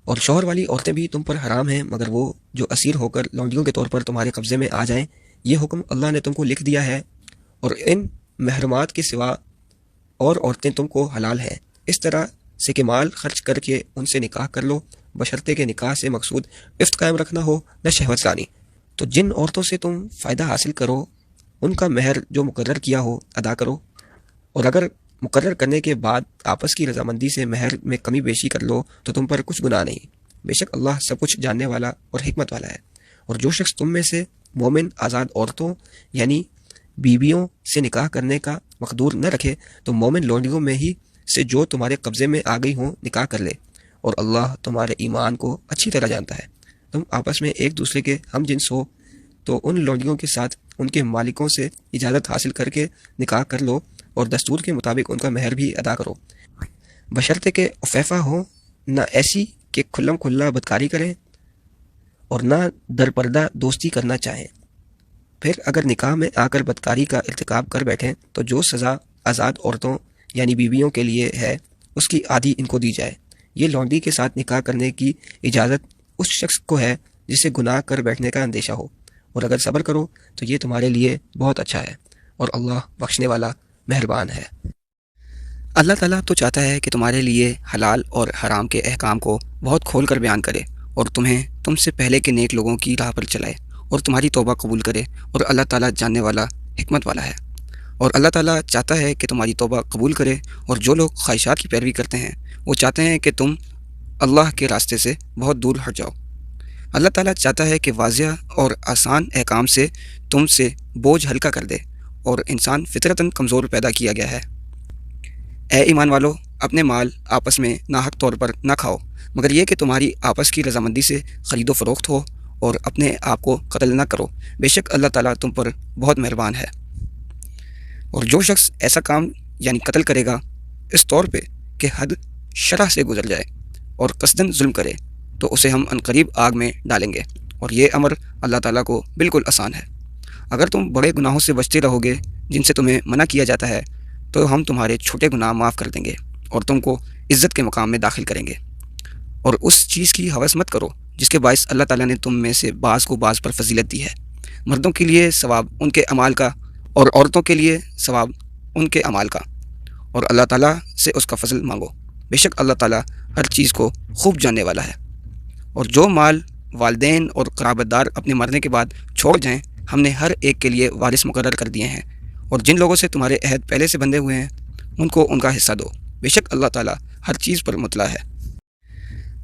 اور شوہر والی عورتیں بھی تم پر حرام ہیں مگر وہ جو اسیر ہو کر لونڈیوں کے طور پر تمہارے قبضے میں آ جائیں۔ یہ حکم اللہ نے تم کو لکھ دیا ہے، اور ان محرمات کے سوا اور عورتیں تم کو حلال ہیں، اس طرح سے کہ مال خرچ کر کے ان سے نکاح کر لو، بشرطے کہ نکاح سے مقصود عفت قائم رکھنا ہو، نہ شہوت ثانی۔ تو جن عورتوں سے تم فائدہ حاصل کرو ان کا مہر جو مقرر کیا ہو ادا کرو، اور اگر مقرر کرنے کے بعد آپس کی رضامندی سے مہر میں کمی بیشی کر لو تو تم پر کچھ گناہ نہیں، بے شک اللہ سب کچھ جاننے والا اور حکمت والا ہے۔ اور جو شخص تم میں سے مومن آزاد عورتوں یعنی بیویوں سے نکاح کرنے کا مقدور نہ رکھے تو مومن لونڈیوں میں ہی سے جو تمہارے قبضے میں آ گئی ہوں نکاح کر لے، اور اللہ تمہارے ایمان کو اچھی طرح جانتا ہے۔ تم آپس میں ایک دوسرے کے ہم جنس ہو تو ان لونڈیوں کے ساتھ ان کے مالکوں سے اجازت حاصل کر کے نکاح کر لو، اور دستور کے مطابق ان کا مہر بھی ادا کرو، بشرطے کہ عفیفہ ہوں، نہ ایسی کہ کھلم کھلا بدکاری کریں اور نہ در پردہ دوستی کرنا چاہیں۔ پھر اگر نکاح میں آ کر بدکاری کا ارتکاب کر بیٹھیں تو جو سزا آزاد عورتوں یعنی بیویوں کے لیے ہے اس کی آدھی ان کو دی جائے۔ یہ لونڈی کے ساتھ نکاح کرنے کی اجازت اس شخص کو ہے جسے گناہ کر بیٹھنے کا اندیشہ ہو، اور اگر صبر کرو تو یہ تمہارے لیے بہت اچھا ہے، اور اللہ بخشنے والا مہربان ہے۔ اللہ تعالیٰ تو چاہتا ہے کہ تمہارے لیے حلال اور حرام کے احکام کو بہت کھول کر بیان کرے، اور تمہیں تم سے پہلے کے نیک لوگوں کی راہ پر چلائے، اور تمہاری توبہ قبول کرے، اور اللہ تعالیٰ جاننے والا حکمت والا ہے۔ اور اللہ تعالیٰ چاہتا ہے کہ تمہاری توبہ قبول کرے، اور جو لوگ خواہشات کی پیروی کرتے ہیں وہ چاہتے ہیں کہ تم اللہ کے راستے سے بہت دور ہٹ جاؤ۔ اللہ تعالیٰ چاہتا ہے کہ واضح اور آسان احکام سے تم سے بوجھ ہلکا کر دے، اور انسان فطرتاً کمزور پیدا کیا گیا ہے۔ اے ایمان والو، اپنے مال آپس میں ناحق طور پر نہ کھاؤ، مگر یہ کہ تمہاری آپس کی رضامندی سے خرید و فروخت ہو، اور اپنے آپ کو قتل نہ کرو، بے شک اللہ تعالیٰ تم پر بہت مہربان ہے۔ اور جو شخص ایسا کام یعنی قتل کرے گا اس طور پہ کہ حد شرح سے گزر جائے اور قصداً ظلم کرے تو اسے ہم عنقریب آگ میں ڈالیں گے، اور یہ امر اللہ تعالیٰ کو بالکل آسان ہے۔ اگر تم بڑے گناہوں سے بچتے رہو گے جن سے تمہیں منع کیا جاتا ہے تو ہم تمہارے چھوٹے گناہ معاف کر دیں گے، اور تم کو عزت کے مقام میں داخل کریں گے۔ اور اس چیز کی ہوس مت کرو جس کے باعث اللہ تعالیٰ نے تم میں سے بعض کو بعض پر فضیلت دی ہے، مردوں کے لیے ثواب ان کے اعمال کا اور عورتوں کے لیے ثواب ان کے اعمال کا، اور اللہ تعالیٰ سے اس کا فضل مانگو، بے شک اللہ تعالیٰ ہر چیز کو خوب جاننے والا ہے۔ اور جو مال والدین اور قرابت دار اپنے مرنے کے بعد چھوڑ جائیں ہم نے ہر ایک کے لیے وارث مقرر کر دیے ہیں، اور جن لوگوں سے تمہارے عہد پہلے سے بندھے ہوئے ہیں ان کو ان کا حصہ دو، بے شک اللہ تعالیٰ ہر چیز پر مطلع ہے۔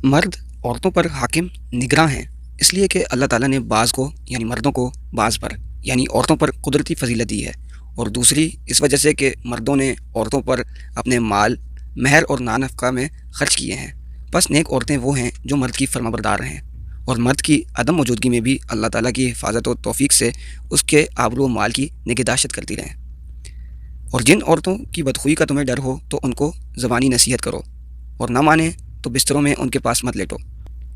مرد عورتوں پر حاکم نگراں ہیں، اس لیے کہ اللہ تعالیٰ نے بعض کو یعنی مردوں کو بعض پر یعنی عورتوں پر قدرتی فضیلت دی ہے، اور دوسری اس وجہ سے کہ مردوں نے عورتوں پر اپنے مال مہر اور نانفقہ میں خرچ کیے ہیں۔ بس نیک عورتیں وہ ہیں جو مرد کی فرمانبردار ہیں، اور مرد کی عدم موجودگی میں بھی اللہ تعالیٰ کی حفاظت و توفیق سے اس کے آبرو و مال کی نگہداشت کرتی رہیں۔ اور جن عورتوں کی بدخوئی کا تمہیں ڈر ہو تو ان کو زبانی نصیحت کرو، اور نہ مانے تو بستروں میں ان کے پاس مت لیٹو،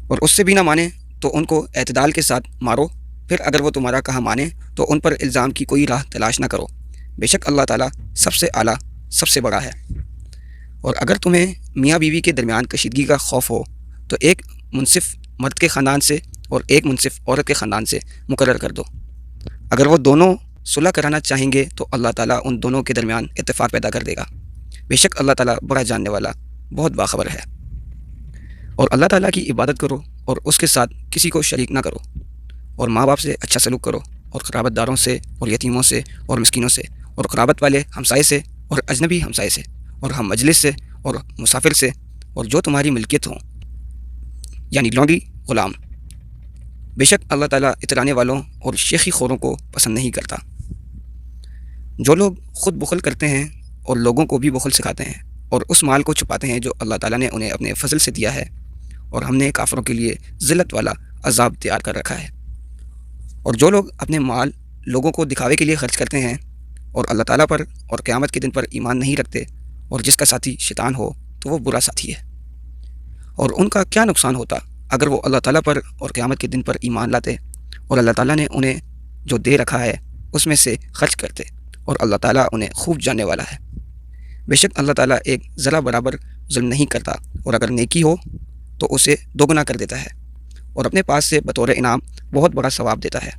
اور اس سے بھی نہ مانے تو ان کو اعتدال کے ساتھ مارو، پھر اگر وہ تمہارا کہا مانے تو ان پر الزام کی کوئی راہ تلاش نہ کرو، بے شک اللہ تعالیٰ سب سے اعلیٰ سب سے بڑا ہے۔ اور اگر تمہیں میاں بیوی کے درمیان کشیدگی کا خوف ہو تو ایک منصف مرد کے خاندان سے اور ایک منصف عورت کے خاندان سے مقرر کر دو، اگر وہ دونوں صلح کرانا چاہیں گے تو اللہ تعالیٰ ان دونوں کے درمیان اتفاق پیدا کر دے گا، بے شک اللہ تعالیٰ بڑا جاننے والا بہت باخبر ہے۔ اور اللہ تعالیٰ کی عبادت کرو اور اس کے ساتھ کسی کو شریک نہ کرو، اور ماں باپ سے اچھا سلوک کرو، اور قرابت داروں سے اور یتیموں سے اور مسکینوں سے اور قرابت والے ہمسائے سے اور اجنبی ہمسائے سے اور ہم مجلس سے اور مسافر سے، اور جو تمہاری ملکیت ہوں یعنی لونڈی غلام، بے شک اللہ تعالیٰ اترانے والوں اور شیخی خوروں کو پسند نہیں کرتا۔ جو لوگ خود بخل کرتے ہیں اور لوگوں کو بھی بخل سکھاتے ہیں اور اس مال کو چھپاتے ہیں جو اللہ تعالیٰ نے انہیں اپنے فضل سے دیا ہے، اور ہم نے کافروں کے لیے ذلت والا عذاب تیار کر رکھا ہے۔ اور جو لوگ اپنے مال لوگوں کو دکھاوے کے لیے خرچ کرتے ہیں اور اللہ تعالیٰ پر اور قیامت کے دن پر ایمان نہیں رکھتے، اور جس کا ساتھی شیطان ہو تو وہ برا ساتھی ہے، اور ان کا کیا نقصان ہوتا اگر وہ اللہ تعالیٰ پر اور قیامت کے دن پر ایمان لاتے اور اللہ تعالیٰ نے انہیں جو دے رکھا ہے اس میں سے خرچ کرتے، اور اللہ تعالیٰ انہیں خوب جاننے والا ہے۔ بے شک اللہ تعالیٰ ایک ذرا برابر ظلم نہیں کرتا، اور اگر نیکی ہو تو اسے دوگنا کر دیتا ہے اور اپنے پاس سے بطور انعام بہت بڑا ثواب دیتا ہے۔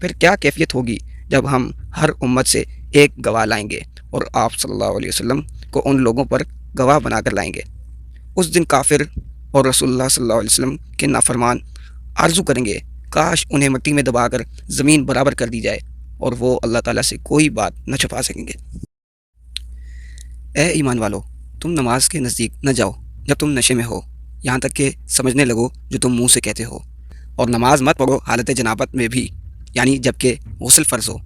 پھر کیا کیفیت ہوگی جب ہم ہر امت سے ایک گواہ لائیں گے اور آپ صلی اللہ علیہ وسلم کو ان لوگوں پر گواہ بنا کر لائیں گے۔ اس دن کافر اور رسول اللہ صلی اللہ علیہ وسلم کے نافرمان آرزو کریں گے کاش انہیں مٹی میں دبا کر زمین برابر کر دی جائے اور وہ اللہ تعالیٰ سے کوئی بات نہ چھپا سکیں گے۔ اے ایمان والو، تم نماز کے نزدیک نہ جاؤ جب تم نشے میں ہو، یہاں تک کہ سمجھنے لگو جو تم منہ سے کہتے ہو، اور نماز مت پڑھو حالت جنابت میں بھی، یعنی جب کہ غسل فرض ہو،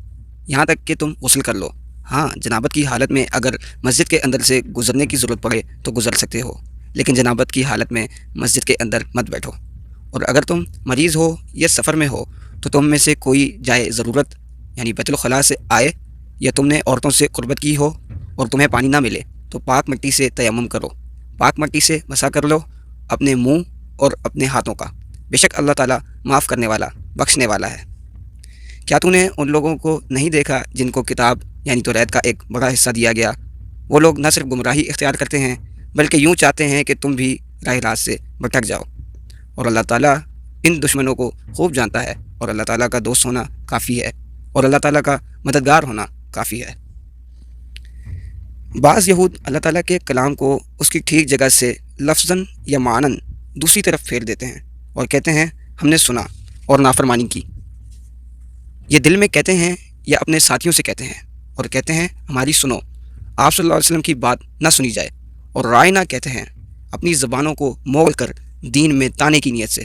یہاں تک کہ تم غسل کر لو۔ ہاں، جنابت کی حالت میں اگر مسجد کے اندر سے گزرنے کی ضرورت پڑے تو گزر سکتے ہو، لیکن جنابت کی حالت میں مسجد کے اندر مت بیٹھو۔ اور اگر تم مریض ہو یا سفر میں ہو تو تم میں سے کوئی جائے ضرورت یعنی بیت الخلاء سے آئے، یا تم نے عورتوں سے قربت کی ہو اور تمہیں پانی نہ ملے تو پاک مٹی سے تیمم کرو، پاک مٹی سے مسح کر لو اپنے منہ اور اپنے ہاتھوں کا، بے شک اللہ تعالیٰ معاف کرنے والا بخشنے والا ہے۔ کیا تو نے ان لوگوں کو نہیں دیکھا جن کو کتاب یعنی توریت کا ایک بڑا حصہ دیا گیا؟ وہ لوگ نہ صرف گمراہی اختیار کرتے ہیں بلکہ یوں چاہتے ہیں کہ تم بھی راہ راست سے بھٹک جاؤ، اور اللہ تعالیٰ ان دشمنوں کو خوب جانتا ہے، اور اللہ تعالیٰ کا دوست ہونا کافی ہے، اور اللہ تعالیٰ کا مددگار ہونا کافی ہے۔ بعض یہود اللہ تعالیٰ کے کلام کو اس کی ٹھیک جگہ سے لفظاً یا معناً دوسری طرف پھیر دیتے ہیں اور کہتے ہیں ہم نے سنا اور نافرمانی کی۔ یہ دل میں کہتے ہیں یا اپنے ساتھیوں سے کہتے ہیں اور کہتے ہیں ہماری سنو، آپ صلی اللہ علیہ وسلم کی بات نہ سنی جائے، اور رائنا کہتے ہیں اپنی زبانوں کو موڑ کر دین میں تانے کی نیت سے۔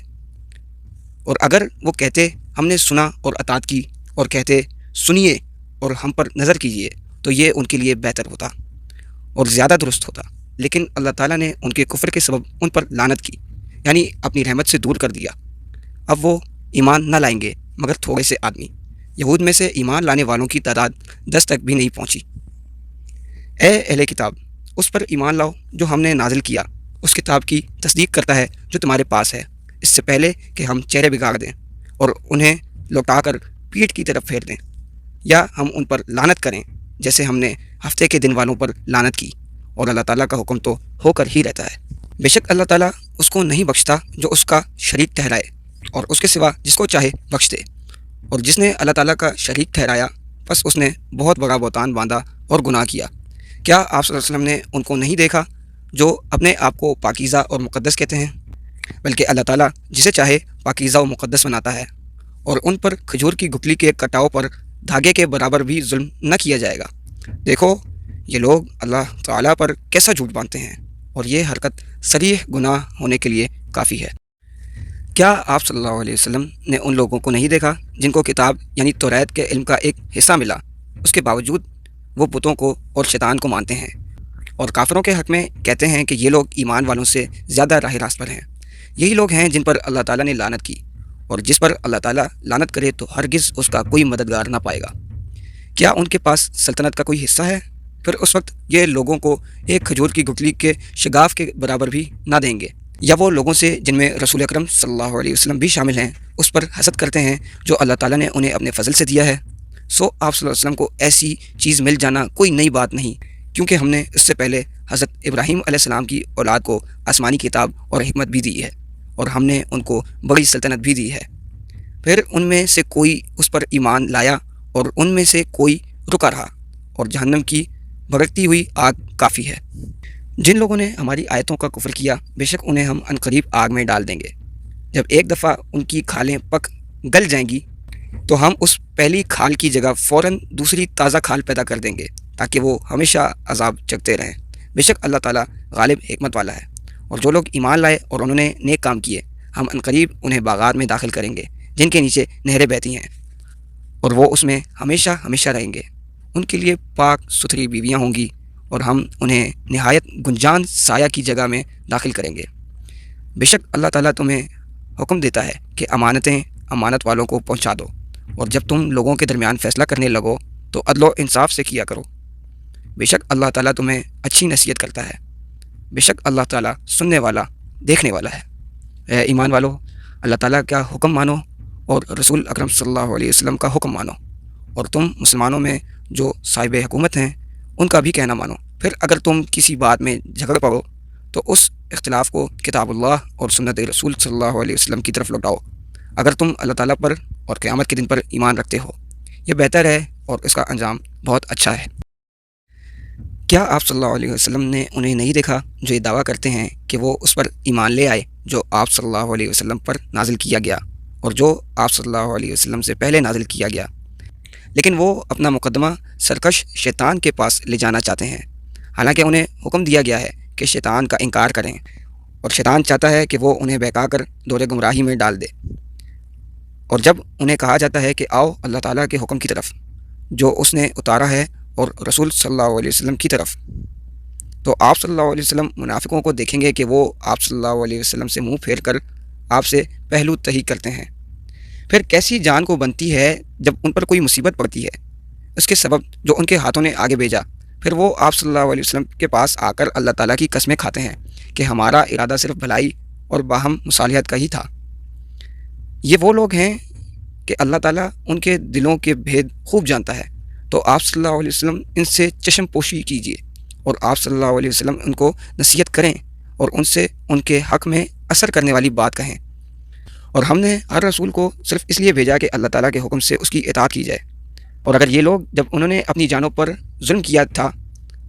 اور اگر وہ کہتے ہم نے سنا اور اطاعت کی، اور کہتے سنیے اور ہم پر نظر کیجیے، تو یہ ان کے لیے بہتر ہوتا اور زیادہ درست ہوتا، لیکن اللہ تعالیٰ نے ان کے کفر کے سبب ان پر لعنت کی، یعنی اپنی رحمت سے دور کر دیا۔ اب وہ ایمان نہ لائیں گے مگر تھوڑے سے آدمی۔ یہود میں سے ایمان لانے والوں کی تعداد 10 تک بھی نہیں پہنچی۔ اے اہل کتاب، اس پر ایمان لاؤ جو ہم نے نازل کیا، اس کتاب کی تصدیق کرتا ہے جو تمہارے پاس ہے، اس سے پہلے کہ ہم چہرے بگاڑ دیں اور انہیں لوٹا کر پیٹھ کی طرف پھیر دیں، یا ہم ان پر لعنت کریں جیسے ہم نے ہفتے کے دن والوں پر لعنت کی، اور اللہ تعالیٰ کا حکم تو ہو کر ہی رہتا ہے۔ بے شک اللہ تعالیٰ اس کو نہیں بخشتا جو اس کا شریک ٹھہرائے، اور اس کے سوا جس کو چاہے بخش دے، اور جس نے اللہ تعالیٰ کا شریک ٹھہرایا بس اس نے بہت بڑا بہتان باندھا اور گناہ کیا۔ کیا آپ صلی اللہ علیہ وسلم نے ان کو نہیں دیکھا جو اپنے آپ کو پاکیزہ اور مقدس کہتے ہیں؟ بلکہ اللہ تعالیٰ جسے چاہے پاکیزہ و مقدس بناتا ہے، اور ان پر کھجور کی گٹلی کے کٹاؤ پر دھاگے کے برابر بھی ظلم نہ کیا جائے گا۔ دیکھو یہ لوگ اللہ تعالیٰ پر کیسا جھوٹ باندھتے ہیں، اور یہ حرکت صریح گناہ ہونے کے لیے کافی ہے۔ کیا آپ صلی اللہ علیہ وسلم نے ان لوگوں کو نہیں دیکھا جن کو کتاب یعنی توریت کے علم کا ایک حصہ ملا، اس کے باوجود وہ بتوں کو اور شیطان کو مانتے ہیں، اور کافروں کے حق میں کہتے ہیں کہ یہ لوگ ایمان والوں سے زیادہ راہ راست پر ہیں؟ یہی لوگ ہیں جن پر اللہ تعالیٰ نے لعنت کی، اور جس پر اللہ تعالیٰ لعنت کرے تو ہرگز اس کا کوئی مددگار نہ پائے گا۔ کیا ان کے پاس سلطنت کا کوئی حصہ ہے؟ پھر اس وقت یہ لوگوں کو ایک کھجور کی گٹلی کے شگاف کے برابر بھی نہ دیں گے، یا وہ لوگوں سے جن میں رسول اکرم صلی اللہ علیہ وسلم بھی شامل ہیں اس پر حسد کرتے ہیں جو اللہ تعالیٰ نے انہیں اپنے فضل سے دیا ہے۔ سو آپ صلی اللہ علیہ وسلم کو ایسی چیز مل جانا کوئی نئی بات نہیں، کیونکہ ہم نے اس سے پہلے حضرت ابراہیم علیہ السلام کی اولاد کو آسمانی کتاب اور حکمت بھی دی ہے، اور ہم نے ان کو بڑی سلطنت بھی دی ہے۔ پھر ان میں سے کوئی اس پر ایمان لایا اور ان میں سے کوئی رکا رہا، اور جہنم کی بھڑکتی ہوئی آگ کافی ہے۔ جن لوگوں نے ہماری آیتوں کا کفر کیا بے شک انہیں ہم عنقریب آگ میں ڈال دیں گے۔ جب ایک دفعہ ان کی کھالیں پک گل جائیں گی تو ہم اس پہلی کھال کی جگہ فوراً دوسری تازہ کھال پیدا کر دیں گے تاکہ وہ ہمیشہ عذاب چکتے رہیں۔ بے شک اللہ تعالیٰ غالب حکمت والا ہے۔ اور جو لوگ ایمان لائے اور انہوں نے نیک کام کیے ہم عنقریب انہیں باغات میں داخل کریں گے جن کے نیچے نہریں بہتی ہیں، اور وہ اس میں ہمیشہ ہمیشہ رہیں گے۔ ان کے لیے پاک ستھری بیویاں ہوں گی، اور ہم انہیں نہایت گنجان سایہ کی جگہ میں داخل کریں گے۔ بے شک اللہ تعالیٰ تمہیں حکم دیتا ہے کہ امانتیں امانت والوں کو پہنچا دو، اور جب تم لوگوں کے درمیان فیصلہ کرنے لگو تو عدل و انصاف سے کیا کرو۔ بے شک اللہ تعالیٰ تمہیں اچھی نصیحت کرتا ہے۔ بے شک اللہ تعالیٰ سننے والا دیکھنے والا ہے۔ اے ایمان والو، اللہ تعالیٰ کا حکم مانو اور رسول اکرم صلی اللہ علیہ وسلم کا حکم مانو، اور تم مسلمانوں میں جو صاحب حکومت ہیں ان کا بھی کہنا مانو۔ پھر اگر تم کسی بات میں جھگڑ پڑو تو اس اختلاف کو کتاب اللہ اور سنت رسول صلی اللہ علیہ وسلم کی طرف لوٹاؤ اگر تم اللہ تعالیٰ پر اور قیامت کے دن پر ایمان رکھتے ہو۔ یہ بہتر ہے اور اس کا انجام بہت اچھا ہے۔ کیا آپ صلی اللہ علیہ وسلم نے انہیں نہیں دیکھا جو یہ دعویٰ کرتے ہیں کہ وہ اس پر ایمان لے آئے جو آپ صلی اللہ علیہ وسلم پر نازل کیا گیا اور جو آپ صلی اللہ علیہ وسلم سے پہلے نازل کیا گیا، لیکن وہ اپنا مقدمہ سرکش شیطان کے پاس لے جانا چاہتے ہیں، حالانکہ انہیں حکم دیا گیا ہے کہ شیطان کا انکار کریں، اور شیطان چاہتا ہے کہ وہ انہیں بہکا کر دور گمراہی میں ڈال دے۔ اور جب انہیں کہا جاتا ہے کہ آؤ اللہ تعالیٰ کے حکم کی طرف جو اس نے اتارا ہے اور رسول صلی اللہ علیہ وسلم کی طرف، تو آپ صلی اللہ علیہ وسلم منافقوں کو دیکھیں گے کہ وہ آپ صلی اللہ علیہ وسلم سے منہ پھیر کر آپ سے پہلو تہی کرتے ہیں۔ پھر کیسی جان کو بنتی ہے جب ان پر کوئی مصیبت پڑتی ہے اس کے سبب جو ان کے ہاتھوں نے آگے بھیجا، پھر وہ آپ صلی اللہ علیہ وسلم کے پاس آ کر اللہ تعالیٰ کی قسمیں کھاتے ہیں کہ ہمارا ارادہ صرف بھلائی اور باہم مصالحت کا ہی تھا۔ یہ وہ لوگ ہیں کہ اللہ تعالیٰ ان کے دلوں کے بھید خوب جانتا ہے، تو آپ صلی اللہ علیہ وسلم ان سے چشم پوشی کیجیے اور آپ صلی اللہ علیہ وسلم ان کو نصیحت کریں اور ان سے ان کے حق میں اثر کرنے والی بات کہیں۔ اور ہم نے ہر رسول کو صرف اس لیے بھیجا کہ اللہ تعالیٰ کے حکم سے اس کی اطاعت کی جائے، اور اگر یہ لوگ جب انہوں نے اپنی جانوں پر ظلم کیا تھا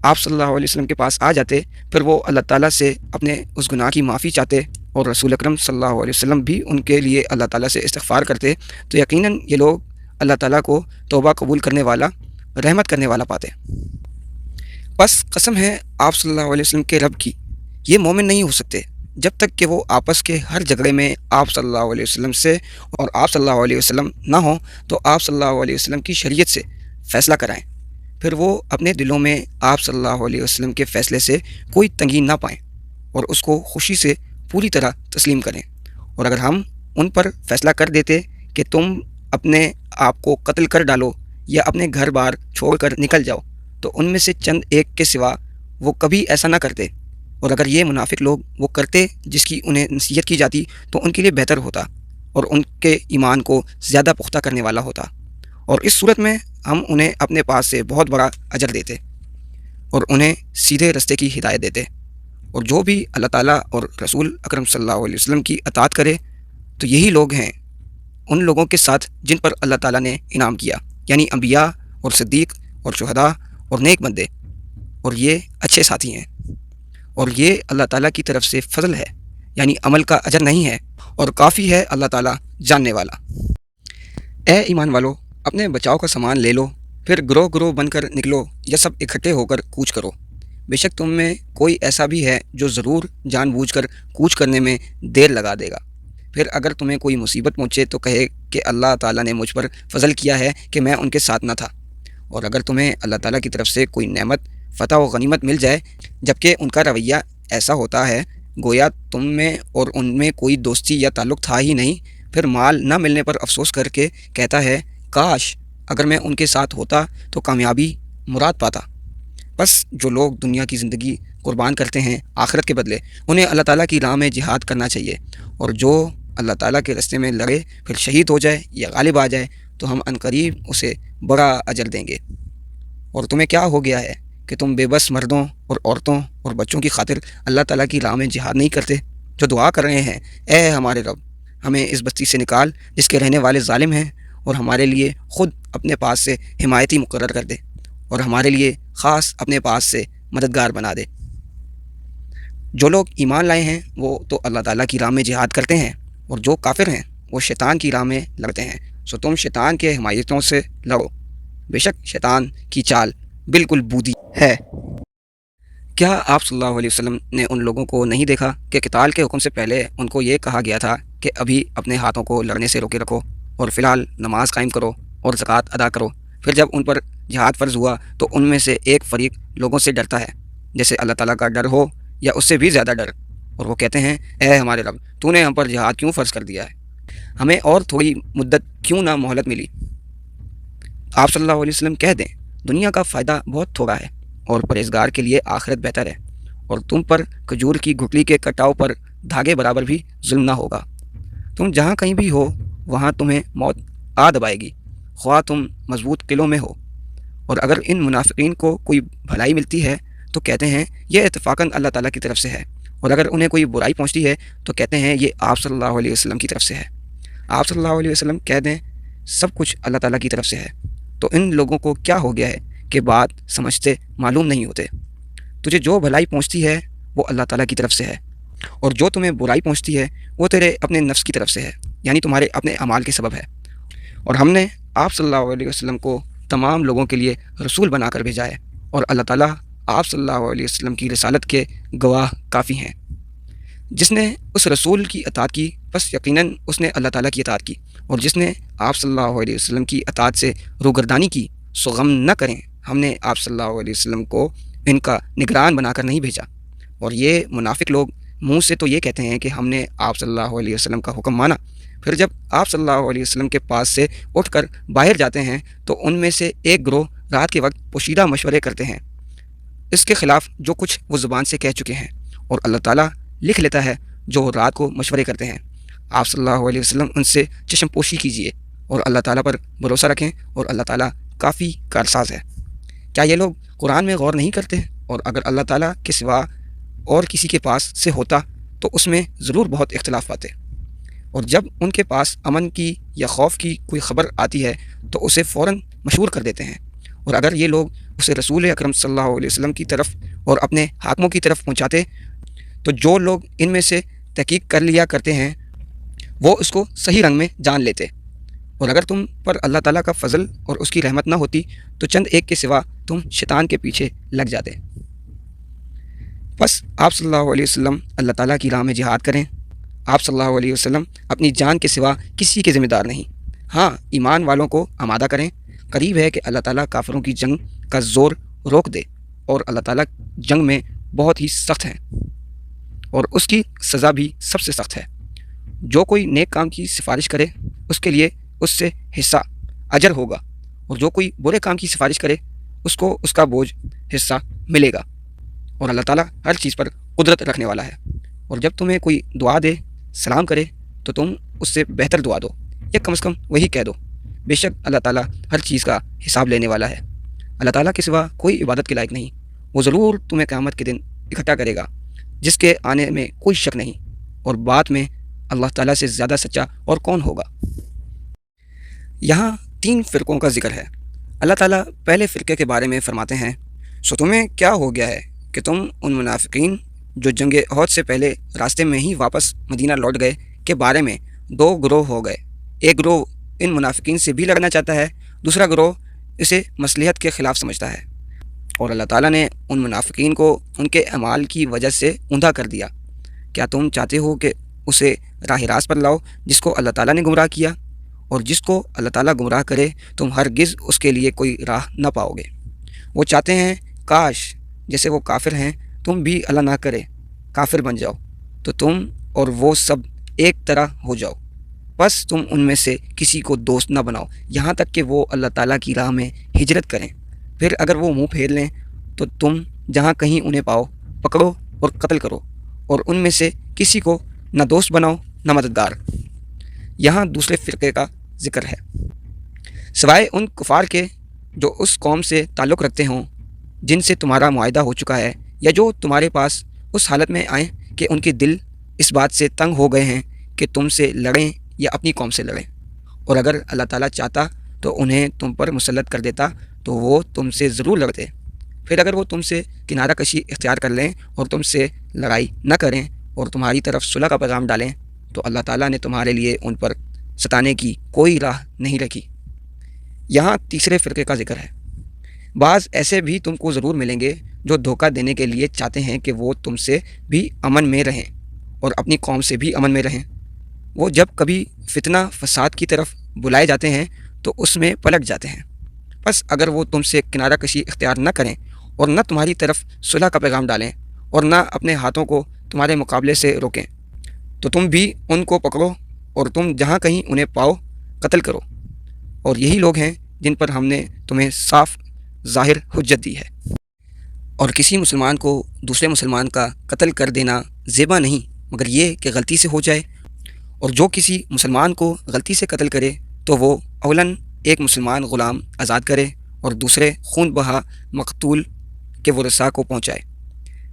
آپ صلی اللہ علیہ وسلم کے پاس آ جاتے، پھر وہ اللہ تعالیٰ سے اپنے اس گناہ کی معافی چاہتے اور رسول اکرم صلی اللہ علیہ وسلم بھی ان کے لیے اللہ تعالیٰ سے استغفار کرتے، تو یقیناً یہ لوگ اللہ تعالیٰ کو توبہ قبول کرنے والا، رحمت کرنے والا پاتے۔ بس قسم ہے آپ صلی اللہ علیہ وسلم کے رب کی، یہ مومن نہیں ہو سکتے جب تک کہ وہ آپس کے ہر جھگڑے میں آپ صلی اللہ علیہ وسلم سے اور آپ صلی اللہ علیہ وسلم نہ ہوں تو آپ صلی اللہ علیہ وسلم کی شریعت سے فیصلہ کرائیں، پھر وہ اپنے دلوں میں آپ صلی اللہ علیہ وسلم کے فیصلے سے کوئی تنگی نہ پائیں اور اس کو خوشی سے پوری طرح تسلیم کریں۔ اور اگر ہم ان پر فیصلہ کر دیتے کہ تم اپنے آپ کو قتل کر ڈالو یا اپنے گھر بار چھوڑ کر نکل جاؤ، تو ان میں سے چند ایک کے سوا وہ کبھی ایسا نہ کرتے، اور اگر یہ منافق لوگ وہ کرتے جس کی انہیں نصیحت کی جاتی تو ان کے لیے بہتر ہوتا اور ان کے ایمان کو زیادہ پختہ کرنے والا ہوتا، اور اس صورت میں ہم انہیں اپنے پاس سے بہت بڑا اجر دیتے اور انہیں سیدھے رستے کی ہدایت دیتے۔ اور جو بھی اللہ تعالیٰ اور رسول اکرم صلی اللہ علیہ وسلم کی اطاعت کرے تو یہی لوگ ہیں ان لوگوں کے ساتھ جن پر اللہ تعالیٰ نے انعام کیا، یعنی انبیاء اور صدیق اور شہداء اور نیک بندے، اور یہ اچھے ساتھی ہیں، اور یہ اللہ تعالیٰ کی طرف سے فضل ہے، یعنی عمل کا اجر نہیں ہے، اور کافی ہے اللہ تعالیٰ جاننے والا۔ اے ایمان والو، اپنے بچاؤ کا سامان لے لو، پھر گروہ گروہ بن کر نکلو یا سب اکٹھے ہو کر کوچ کرو۔ بے شک تم میں کوئی ایسا بھی ہے جو ضرور جان بوجھ کر کوچ کرنے میں دیر لگا دے گا۔ پھر اگر تمہیں کوئی مصیبت پہنچے تو کہے کہ اللہ تعالیٰ نے مجھ پر فضل کیا ہے کہ میں ان کے ساتھ نہ تھا، اور اگر تمہیں اللہ تعالیٰ کی طرف سے کوئی نعمت، فتح و غنیمت مل جائے جبکہ ان کا رویہ ایسا ہوتا ہے گویا تم میں اور ان میں کوئی دوستی یا تعلق تھا ہی نہیں، پھر مال نہ ملنے پر افسوس کر کے کہتا ہے کاش اگر میں ان کے ساتھ ہوتا تو کامیابی مراد پاتا۔ بس جو لوگ دنیا کی زندگی قربان کرتے ہیں آخرت کے بدلے، انہیں اللہ تعالیٰ کی راہ میں جہاد کرنا چاہیے، اور جو اللہ تعالیٰ کے راستے میں لڑے پھر شہید ہو جائے یا غالب آ جائے تو ہم عنقریب اسے بڑا اجر دیں گے۔ اور تمہیں کیا ہو گیا ہے کہ تم بے بس مردوں اور عورتوں اور بچوں کی خاطر اللہ تعالیٰ کی راہ میں جہاد نہیں کرتے، جو دعا کر رہے ہیں اے ہمارے رب، ہمیں اس بستی سے نکال جس کے رہنے والے ظالم ہیں، اور ہمارے لیے خود اپنے پاس سے حمایتی مقرر کر دے، اور ہمارے لیے خاص اپنے پاس سے مددگار بنا دے۔ جو لوگ ایمان لائے ہیں وہ تو اللہ تعالیٰ کی راہ میں جہاد کرتے ہیں، اور جو کافر ہیں وہ شیطان کی راہ میں لڑتے ہیں، سو تم شیطان کے حمایتوں سے لڑو، بے شک شیطان کی چال بالکل بودی ہے۔ کیا آپ صلی اللہ علیہ وسلم نے ان لوگوں کو نہیں دیکھا کہ قتال کے حکم سے پہلے ان کو یہ کہا گیا تھا کہ ابھی اپنے ہاتھوں کو لڑنے سے روکے رکھو اور فی الحال نماز قائم کرو اور زکوٰۃ ادا کرو؟ پھر جب ان پر جہاد فرض ہوا تو ان میں سے ایک فریق لوگوں سے ڈرتا ہے جیسے اللہ تعالیٰ کا ڈر ہو یا اس سے بھی زیادہ ڈر، اور وہ کہتے ہیں اے ہمارے رب، تو نے ہم پر جہاد کیوں فرض کر دیا ہے؟ ہمیں اور تھوڑی مدت کیوں نہ مہلت ملی؟ آپ صلی اللہ علیہ وسلم کہہ دیں دنیا کا فائدہ بہت تھوڑا ہے اور پرہیزگار کے لیے آخرت بہتر ہے، اور تم پر کھجور کی گٹھلی کے کٹاؤ پر دھاگے برابر بھی ظلم نہ ہوگا۔ تم جہاں کہیں بھی ہو وہاں تمہیں موت آ دبائے گی، خواہ تم مضبوط قلعوں میں ہو۔ اور اگر ان منافقین کو کوئی بھلائی ملتی ہے تو کہتے ہیں یہ اتفاقاً اللہ تعالیٰ کی طرف سے ہے، اور اگر انہیں کوئی برائی پہنچتی ہے تو کہتے ہیں یہ آپ صلی اللہ علیہ وسلم کی طرف سے ہے۔ آپ صلی اللہ علیہ وسلم کہہ دیں سب کچھ اللہ تعالیٰ کی طرف سے ہے، تو ان لوگوں کو کیا ہو گیا ہے کہ بات سمجھتے معلوم نہیں ہوتے۔ تجھے جو بھلائی پہنچتی ہے وہ اللہ تعالیٰ کی طرف سے ہے، اور جو تمہیں برائی پہنچتی ہے وہ تیرے اپنے نفس کی طرف سے ہے، یعنی تمہارے اپنے اعمال کے سبب ہے۔ اور ہم نے آپ صلی اللہ علیہ وسلم کو تمام لوگوں کے لیے رسول بنا کر بھیجا ہے، اور اللہ تعالیٰ آپ صلی اللہ علیہ وسلم کی رسالت کے گواہ کافی ہیں۔ جس نے اس رسول کی اطاعت کی بس یقیناً اس نے اللہ تعالیٰ کی اطاعت کی، اور جس نے آپ صلی اللہ علیہ وسلم کی اطاعت سے روگردانی کی سو غم نہ کریں، ہم نے آپ صلی اللہ علیہ وسلم کو ان کا نگران بنا کر نہیں بھیجا۔ اور یہ منافق لوگ منہ سے تو یہ کہتے ہیں کہ ہم نے آپ صلی اللہ علیہ وسلم کا حکم مانا، پھر جب آپ صلی اللہ علیہ وسلم کے پاس سے اٹھ کر باہر جاتے ہیں تو ان میں سے ایک گروہ رات کے وقت پوشیدہ مشورے کرتے ہیں اس کے خلاف جو کچھ وہ زبان سے کہہ چکے ہیں، اور اللہ تعالیٰ لکھ لیتا ہے جو رات کو مشورے کرتے ہیں۔ آپ صلی اللہ علیہ وسلم ان سے چشم پوشی کیجیے اور اللہ تعالیٰ پر بھروسہ رکھیں، اور اللہ تعالیٰ کافی کارساز ہے۔ کیا یہ لوگ قرآن میں غور نہیں کرتے؟ اور اگر اللہ تعالیٰ کے سوا اور کسی کے پاس سے ہوتا تو اس میں ضرور بہت اختلاف پاتے، اور جب ان کے پاس امن کی یا خوف کی کوئی خبر آتی ہے تو اسے فوراً مشہور کر دیتے ہیں۔ اور اگر یہ لوگ اسے رسول اکرم صلی اللہ علیہ وسلم کی طرف اور اپنے حاکموں کی طرف پہنچاتے تو جو لوگ ان میں سے تحقیق کر لیا کرتے ہیں وہ اس کو صحیح رنگ میں جان لیتے۔ اور اگر تم پر اللہ تعالیٰ کا فضل اور اس کی رحمت نہ ہوتی تو چند ایک کے سوا تم شیطان کے پیچھے لگ جاتے۔ بس آپ صلی اللہ علیہ وسلم اللہ تعالیٰ کی راہ میں جہاد کریں۔ آپ صلی اللہ علیہ وسلم اپنی جان کے سوا کسی کے ذمہ دار نہیں۔ ہاں، ایمان والوں کو آمادہ کریں، قریب ہے کہ اللہ تعالیٰ کافروں کی جنگ کا زور روک دے، اور اللہ تعالیٰ جنگ میں بہت ہی سخت ہیں، اور اس کی سزا بھی سب سے سخت ہے۔ جو کوئی نیک کام کی سفارش کرے اس کے لیے اس سے حصہ اجر ہوگا، اور جو کوئی برے کام کی سفارش کرے اس کو اس کا بوجھ حصہ ملے گا، اور اللہ تعالیٰ ہر چیز پر قدرت رکھنے والا ہے۔ اور جب تمہیں کوئی دعا دے، سلام کرے، تو تم اس سے بہتر دعا دو، یا کم از کم وہی کہہ دو، بے شک اللہ تعالیٰ ہر چیز کا حساب لینے والا ہے۔ اللہ تعالیٰ کے سوا کوئی عبادت کے لائق نہیں، وہ ضرور تمہیں قیامت کے دن اکٹھا کرے گا جس کے آنے میں کوئی شک نہیں، اور بات میں اللہ تعالیٰ سے زیادہ سچا اور کون ہوگا۔ یہاں 3 فرقوں کا ذکر ہے۔ اللہ تعالیٰ پہلے فرقے کے بارے میں فرماتے ہیں، سو تمہیں کیا ہو گیا ہے کہ تم ان منافقین جو جنگ احد سے پہلے راستے میں ہی واپس مدینہ لوٹ گئے کے بارے میں 2 گروہ ہو گئے۔ ایک گروہ ان منافقین سے بھی لڑنا چاہتا ہے، دوسرا گروہ اسے مصلحت کے خلاف سمجھتا ہے، اور اللہ تعالیٰ نے ان منافقین کو ان کے اعمال کی وجہ سے اوندا کر دیا۔ کیا تم چاہتے ہو کہ اسے راہ راست پر لاؤ جس کو اللہ تعالیٰ نے گمراہ کیا؟ اور جس کو اللہ تعالیٰ گمراہ کرے تم ہرگز اس کے لیے کوئی راہ نہ پاؤ گے۔ وہ چاہتے ہیں کاش جیسے وہ کافر ہیں تم بھی اللہ نہ کرے کافر بن جاؤ تو تم اور وہ سب ایک طرح ہو جاؤ، بس تم ان میں سے کسی کو دوست نہ بناؤ یہاں تک کہ وہ اللہ تعالیٰ کی راہ میں ہجرت کریں، پھر اگر وہ منہ پھیر لیں تو تم جہاں کہیں انہیں پاؤ پکڑو اور قتل کرو، اور ان میں سے کسی کو نہ دوست بناؤ نہ مددگار۔ یہاں دوسرے فرقے کا ذکر ہے، سوائے ان کفار کے جو اس قوم سے تعلق رکھتے ہوں جن سے تمہارا معاہدہ ہو چکا ہے، یا جو تمہارے پاس اس حالت میں آئیں کہ ان کے دل اس بات سے تنگ ہو گئے ہیں کہ تم سے لڑیں یا اپنی قوم سے لڑیں، اور اگر اللہ تعالیٰ چاہتا تو انہیں تم پر مسلط کر دیتا تو وہ تم سے ضرور لڑتے، پھر اگر وہ تم سے کنارہ کشی اختیار کر لیں اور تم سے لڑائی نہ کریں اور تمہاری طرف صلح کا پیغام ڈالیں تو اللہ تعالیٰ نے تمہارے لیے ان پر ستانے کی کوئی راہ نہیں رکھی۔ یہاں تیسرے فرقے کا ذکر ہے، بعض ایسے بھی تم کو ضرور ملیں گے جو دھوکہ دینے کے لیے چاہتے ہیں کہ وہ تم سے بھی امن میں رہیں اور اپنی قوم سے بھی امن میں رہیں۔ وہ جب کبھی فتنہ فساد کی طرف بلائے جاتے ہیں تو اس میں پلٹ جاتے ہیں، بس اگر وہ تم سے کنارہ کشی اختیار نہ کریں اور نہ تمہاری طرف صلح کا پیغام ڈالیں اور نہ اپنے ہاتھوں کو تمہارے مقابلے سے روکیں تو تم بھی ان کو پکڑو اور تم جہاں کہیں انہیں پاؤ قتل کرو، اور یہی لوگ ہیں جن پر ہم نے تمہیں صاف ظاہر حجت دی ہے۔ اور کسی مسلمان کو دوسرے مسلمان کا قتل کر دینا زیبا نہیں مگر یہ کہ غلطی سے ہو جائے، اور جو کسی مسلمان کو غلطی سے قتل کرے تو وہ اولاً ایک مسلمان غلام آزاد کرے اور دوسرے خون بہا مقتول کے ورثاء کو پہنچائے۔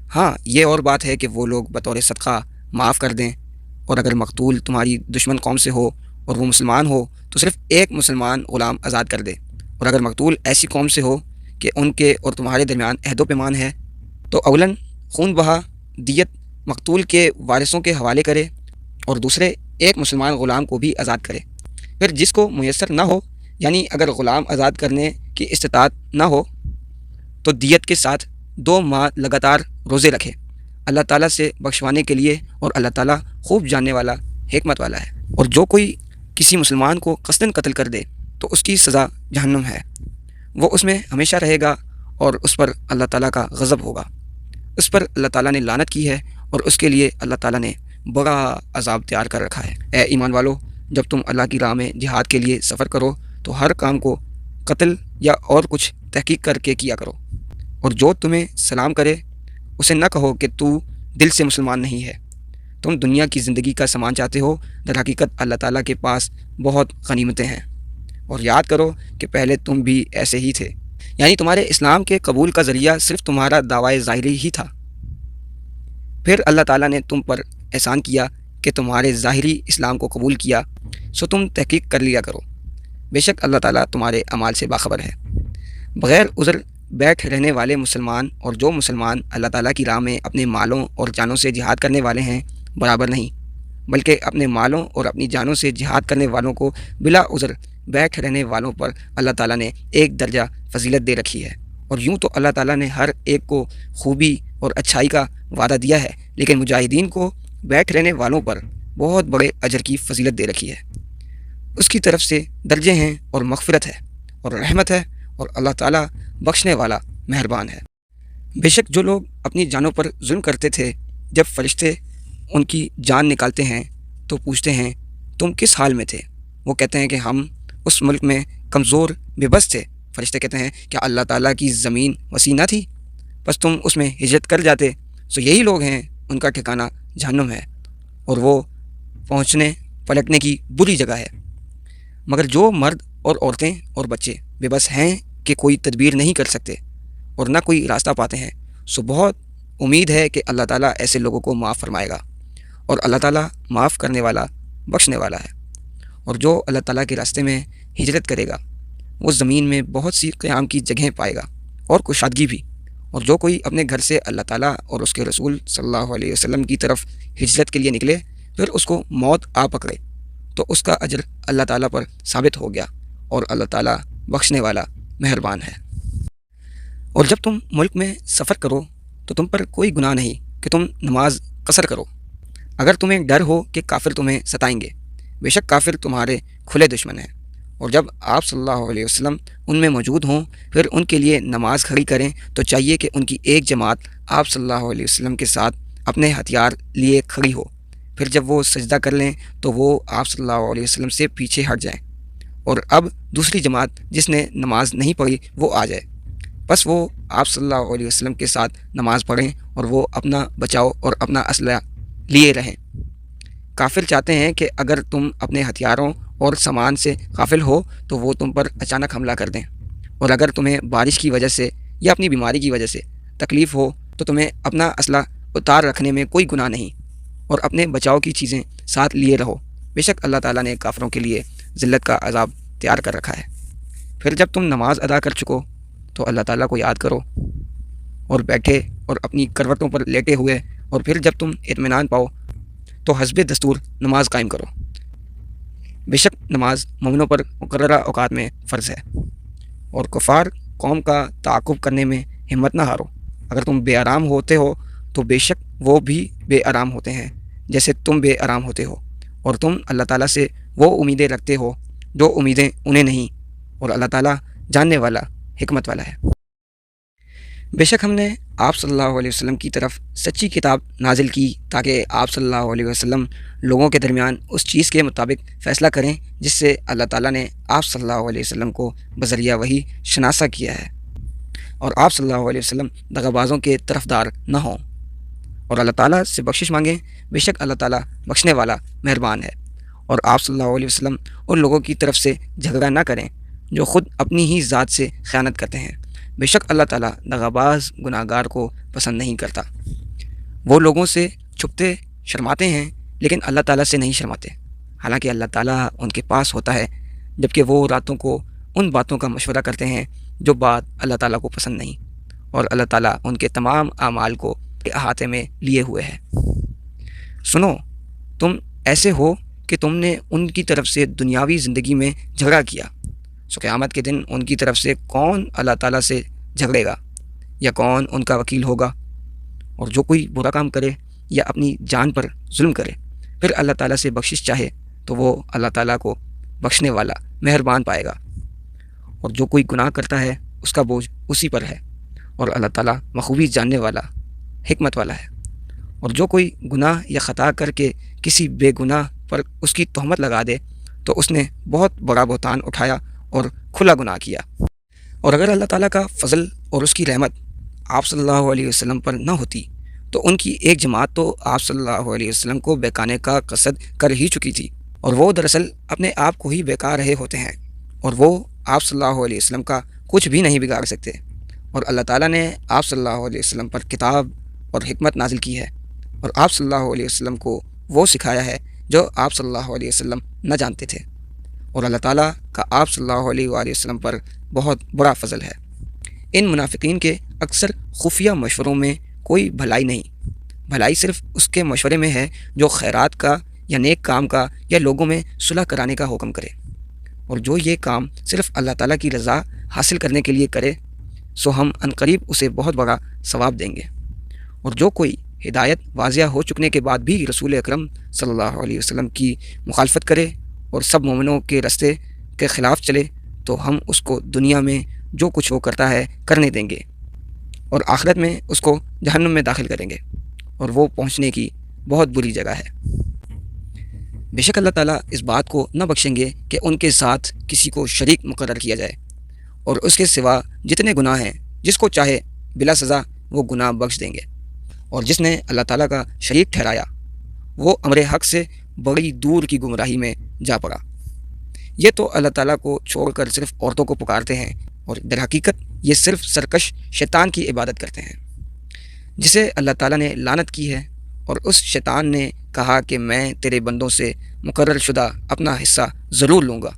ہاں، یہ اور بات ہے کہ وہ لوگ بطور صدقہ معاف کر دیں، اور اگر مقتول تمہاری دشمن قوم سے ہو اور وہ مسلمان ہو تو صرف ایک مسلمان غلام آزاد کر دے، اور اگر مقتول ایسی قوم سے ہو کہ ان کے اور تمہارے درمیان عہد و پیمان ہے تو اولاً خون بہا دیت مقتول کے وارثوں کے حوالے کرے، اور دوسرے ایک مسلمان غلام کو بھی آزاد کرے۔ پھر جس کو میسر نہ ہو، یعنی اگر غلام آزاد کرنے کی استطاعت نہ ہو، تو دیت کے ساتھ 2 ماہ لگاتار روزے رکھے، اللہ تعالیٰ سے بخشوانے کے لیے، اور اللہ تعالیٰ خوب جاننے والا، حکمت والا ہے۔ اور جو کوئی کسی مسلمان کو قصداً قتل کر دے تو اس کی سزا جہنم ہے، وہ اس میں ہمیشہ رہے گا، اور اس پر اللہ تعالیٰ کا غضب ہوگا۔ اس پر اللہ تعالیٰ نے لعنت کی ہے، اور اس کے لیے اللہ تعالیٰ نے بڑا عذاب تیار کر رکھا ہے۔ اے ایمان والو، جب تم اللہ کی راہ میں جہاد کے لیے سفر کرو تو ہر کام کو قتل یا اور کچھ تحقیق کر کے کیا کرو، اور جو تمہیں سلام کرے اسے نہ کہو کہ تو دل سے مسلمان نہیں ہے، تم دنیا کی زندگی کا سامان چاہتے ہو، در حقیقت اللہ تعالیٰ کے پاس بہت غنیمتیں ہیں، اور یاد کرو کہ پہلے تم بھی ایسے ہی تھے، یعنی تمہارے اسلام کے قبول کا ذریعہ صرف تمہارا دعوی ظاہری ہی تھا، پھر اللہ تعالیٰ نے تم پر احسان کیا کہ تمہارے ظاہری اسلام کو قبول کیا، سو تم تحقیق کر لیا کرو، بے شک اللہ تعالیٰ تمہارے اعمال سے باخبر ہے۔ بغیر عذر بیٹھ رہنے والے مسلمان اور جو مسلمان اللہ تعالیٰ کی راہ میں اپنے مالوں اور جانوں سے جہاد کرنے والے ہیں برابر نہیں، بلکہ اپنے مالوں اور اپنی جانوں سے جہاد کرنے والوں کو بلا عذر بیٹھ رہنے والوں پر اللہ تعالیٰ نے ایک درجہ فضیلت دے رکھی ہے۔ اور یوں تو اللہ تعالیٰ نے ہر ایک کو خوبی اور اچھائی کا وعدہ دیا ہے، لیکن مجاہدین کو بیٹھ رہنے والوں پر بہت بڑے اجر کی فضیلت دے رکھی ہے۔ اس کی طرف سے درجے ہیں اور مغفرت ہے اور رحمت ہے، اور اللہ تعالیٰ بخشنے والا مہربان ہے۔ بے شک جو لوگ اپنی جانوں پر ظلم کرتے تھے، جب فرشتے ان کی جان نکالتے ہیں تو پوچھتے ہیں تم کس حال میں تھے؟ وہ کہتے ہیں کہ ہم اس ملک میں کمزور بے بس تھے۔ فرشتے کہتے ہیں کیا اللہ تعالیٰ کی زمین وسیع نہ تھی؟ بس تم اس میں ہجرت کر جاتے۔ سو یہی لوگ ہیں، ان کا ٹھکانہ جہنم ہے، اور وہ پہنچنے پلٹنے کی بری جگہ ہے۔ مگر جو مرد اور عورتیں اور بچے بے بس ہیں کہ کوئی تدبیر نہیں کر سکتے اور نہ کوئی راستہ پاتے ہیں، سو بہت امید ہے کہ اللہ تعالیٰ ایسے لوگوں کو معاف فرمائے گا، اور اللہ تعالیٰ معاف کرنے والا، بخشنے والا ہے۔ اور جو اللہ تعالیٰ کے راستے میں ہجرت کرے گا وہ زمین میں بہت سی قیام کی جگہیں پائے گا اور کشادگی بھی، اور جو کوئی اپنے گھر سے اللہ تعالیٰ اور اس کے رسول صلی اللہ علیہ وسلم کی طرف ہجرت کے لیے نکلے، پھر اس کو موت آ پکڑے تو اس کا اجر اللہ تعالیٰ پر ثابت ہو گیا، اور اللہ تعالیٰ بخشنے والا مہربان ہے۔ اور جب تم ملک میں سفر کرو تو تم پر کوئی گناہ نہیں کہ تم نماز قصر کرو، اگر تمہیں ڈر ہو کہ کافر تمہیں ستائیں گے، بے شک کافر تمہارے کھلے دشمن ہیں۔ اور جب آپ صلی اللہ علیہ وسلم ان میں موجود ہوں، پھر ان کے لیے نماز کھڑی کریں تو چاہیے کہ ان کی ایک جماعت آپ صلی اللہ علیہ وسلم کے ساتھ اپنے ہتھیار لیے کھڑی ہو، پھر جب وہ سجدہ کر لیں تو وہ آپ صلی اللہ علیہ وسلم سے پیچھے ہٹ جائیں، اور اب دوسری جماعت جس نے نماز نہیں پڑھی وہ آ جائے، بس وہ آپ صلی اللہ علیہ وسلم کے ساتھ نماز پڑھیں، اور وہ اپنا بچاؤ اور اپنا اسلحہ لیے رہیں۔ کافر چاہتے ہیں کہ اگر تم اپنے ہتھیاروں اور سامان سے غافل ہو تو وہ تم پر اچانک حملہ کر دیں، اور اگر تمہیں بارش کی وجہ سے یا اپنی بیماری کی وجہ سے تکلیف ہو تو تمہیں اپنا اسلحہ اتار رکھنے میں کوئی گناہ نہیں، اور اپنے بچاؤ کی چیزیں ساتھ لیے رہو، بے شک اللہ تعالیٰ نے کافروں کے لیے ذلت کا عذاب تیار کر رکھا ہے۔ پھر جب تم نماز ادا کر چکو تو اللہ تعالیٰ کو یاد کرو، اور بیٹھے اور اپنی کروٹوں پر لیٹے ہوئے، اور پھر جب تم اطمینان پاؤ تو حسب دستور نماز قائم کرو، بے شک نماز مومنوں پر مقررہ اوقات میں فرض ہے۔ اور کفار قوم کا تعاقب کرنے میں ہمت نہ ہارو، اگر تم بے آرام ہوتے ہو تو بے شک وہ بھی بے آرام ہوتے ہیں جیسے تم بے آرام ہوتے ہو، اور تم اللہ تعالیٰ سے وہ امیدیں رکھتے ہو جو امیدیں انہیں نہیں، اور اللہ تعالیٰ جاننے والا، حکمت والا ہے۔ بے شک ہم نے آپ صلی اللہ علیہ وسلم کی طرف سچی کتاب نازل کی تاکہ آپ صلی اللہ علیہ وسلم لوگوں کے درمیان اس چیز کے مطابق فیصلہ کریں جس سے اللہ تعالیٰ نے آپ صلی اللہ علیہ وسلم کو بذریعہ وحی شناسا کیا ہے، اور آپ صلی اللہ علیہ وسلم دغابازوں کے طرفدار نہ ہوں، اور اللہ تعالیٰ سے بخشش مانگیں، بے شک اللہ تعالیٰ بخشنے والا مہربان ہے۔ اور آپ صلی اللہ علیہ وسلم ان لوگوں کی طرف سے جھگڑا نہ کریں جو خود اپنی ہی ذات سے خیانت کرتے ہیں، بے شک اللہ تعالیٰ دغاباز گناہگار کو پسند نہیں کرتا۔ وہ لوگوں سے چھپتے شرماتے ہیں لیکن اللہ تعالیٰ سے نہیں شرماتے، حالانکہ اللہ تعالیٰ ان کے پاس ہوتا ہے، جبکہ وہ راتوں کو ان باتوں کا مشورہ کرتے ہیں جو بات اللہ تعالیٰ کو پسند نہیں، اور اللہ تعالیٰ ان کے تمام اعمال کو احاطے میں لیے ہوئے ہے۔ سنو، تم ایسے ہو کہ تم نے ان کی طرف سے دنیاوی زندگی میں جھگڑا کیا، سو قیامت کے دن ان کی طرف سے کون اللہ تعالیٰ سے جھگڑے گا یا کون ان کا وکیل ہوگا؟ اور جو کوئی برا کام کرے یا اپنی جان پر ظلم کرے پھر اللہ تعالیٰ سے بخشش چاہے تو وہ اللہ تعالیٰ کو بخشنے والا مہربان پائے گا، اور جو کوئی گناہ کرتا ہے اس کا بوجھ اسی پر ہے، اور اللہ تعالیٰ بخوبی جاننے والا حکمت والا ہے۔ اور جو کوئی گناہ یا خطا کر کے کسی بے گناہ پر اس کی تہمت لگا دے تو اس نے بہت بڑا بہتان اٹھایا اور کھلا گناہ کیا۔ اور اگر اللہ تعالیٰ کا فضل اور اس کی رحمت آپ صلی اللہ علیہ وسلم پر نہ ہوتی تو ان کی ایک جماعت تو آپ صلی اللہ علیہ وسلم کو بہکانے کا قصد کر ہی چکی تھی، اور وہ دراصل اپنے آپ کو ہی بہکا رہے ہوتے ہیں، اور وہ آپ صلی اللہ علیہ وسلم کا کچھ بھی نہیں بگاڑ سکتے۔ اور اللہ تعالیٰ نے آپ صلی اللہ علیہ وسلم پر کتاب اور حکمت نازل کی ہے، اور آپ صلی اللہ علیہ وسلم کو وہ سکھایا ہے جو آپ صلی اللہ علیہ وسلم نہ جانتے تھے، اور اللہ تعالیٰ کا آپ صلی اللہ علیہ وآلہ وسلم پر بہت بڑا فضل ہے۔ ان منافقین کے اکثر خفیہ مشوروں میں کوئی بھلائی نہیں، بھلائی صرف اس کے مشورے میں ہے جو خیرات کا یا نیک کام کا یا لوگوں میں صلح کرانے کا حکم کرے، اور جو یہ کام صرف اللہ تعالیٰ کی رضا حاصل کرنے کے لیے کرے سو ہم عنقریب اسے بہت بڑا ثواب دیں گے۔ اور جو کوئی ہدایت واضح ہو چکنے کے بعد بھی رسول اکرم صلی اللہ علیہ وسلم کی مخالفت کرے اور سب مومنوں کے راستے کے خلاف چلے تو ہم اس کو دنیا میں جو کچھ وہ کرتا ہے کرنے دیں گے، اور آخرت میں اس کو جہنم میں داخل کریں گے، اور وہ پہنچنے کی بہت بری جگہ ہے۔ بے شک اللہ تعالیٰ اس بات کو نہ بخشیں گے کہ ان کے ساتھ کسی کو شریک مقرر کیا جائے، اور اس کے سوا جتنے گناہ ہیں جس کو چاہے بلا سزا وہ گناہ بخش دیں گے، اور جس نے اللہ تعالیٰ کا شریک ٹھہرایا وہ امر حق سے بڑی دور کی گمراہی میں جا پڑا۔ یہ تو اللہ تعالیٰ کو چھوڑ کر صرف عورتوں کو پکارتے ہیں، اور در حقیقت یہ صرف سرکش شیطان کی عبادت کرتے ہیں جسے اللہ تعالیٰ نے لعنت کی ہے، اور اس شیطان نے کہا کہ میں تیرے بندوں سے مقرر شدہ اپنا حصہ ضرور لوں گا،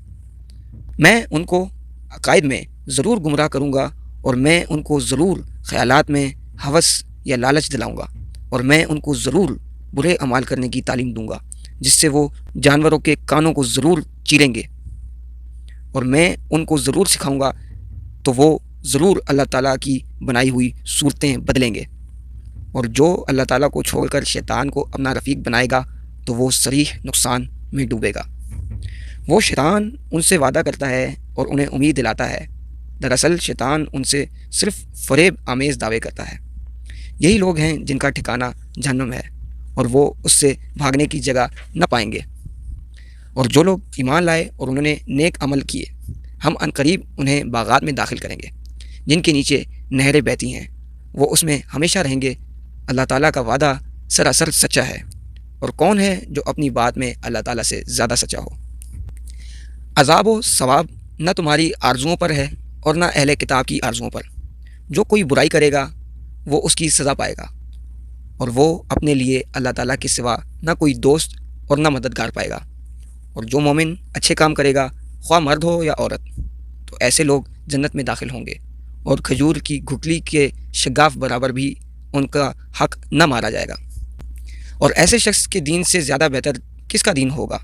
میں ان کو عقائد میں ضرور گمراہ کروں گا، اور میں ان کو ضرور خیالات میں ہوس یا لالچ دلاؤں گا، اور میں ان کو ضرور برے اعمال کرنے کی تعلیم دوں گا جس سے وہ جانوروں کے کانوں کو ضرور چیریں گے، اور میں ان کو ضرور سکھاؤں گا تو وہ ضرور اللہ تعالیٰ کی بنائی ہوئی صورتیں بدلیں گے، اور جو اللہ تعالیٰ کو چھوڑ کر شیطان کو اپنا رفیق بنائے گا تو وہ صریح نقصان میں ڈوبے گا۔ وہ شیطان ان سے وعدہ کرتا ہے اور انہیں امید دلاتا ہے، دراصل شیطان ان سے صرف فریب آمیز دعوے کرتا ہے۔ یہی لوگ ہیں جن کا ٹھکانہ جہنم ہے، اور وہ اس سے بھاگنے کی جگہ نہ پائیں گے۔ اور جو لوگ ایمان لائے اور انہوں نے نیک عمل کیے ہم عنقریب انہیں باغات میں داخل کریں گے جن کے نیچے نہریں بہتی ہیں، وہ اس میں ہمیشہ رہیں گے۔ اللہ تعالیٰ کا وعدہ سراسر سچا ہے، اور کون ہے جو اپنی بات میں اللہ تعالیٰ سے زیادہ سچا ہو؟ عذاب و ثواب نہ تمہاری آرزوؤں پر ہے اور نہ اہل کتاب کی آرزوؤں پر۔ جو کوئی برائی کرے گا وہ اس کی سزا پائے گا، اور وہ اپنے لیے اللہ تعالیٰ کے سوا نہ کوئی دوست اور نہ مددگار پائے گا۔ اور جو مومن اچھے کام کرے گا خواہ مرد ہو یا عورت تو ایسے لوگ جنت میں داخل ہوں گے، اور کھجور کی گٹھلی کے شگاف برابر بھی ان کا حق نہ مارا جائے گا۔ اور ایسے شخص کے دین سے زیادہ بہتر کس کا دین ہوگا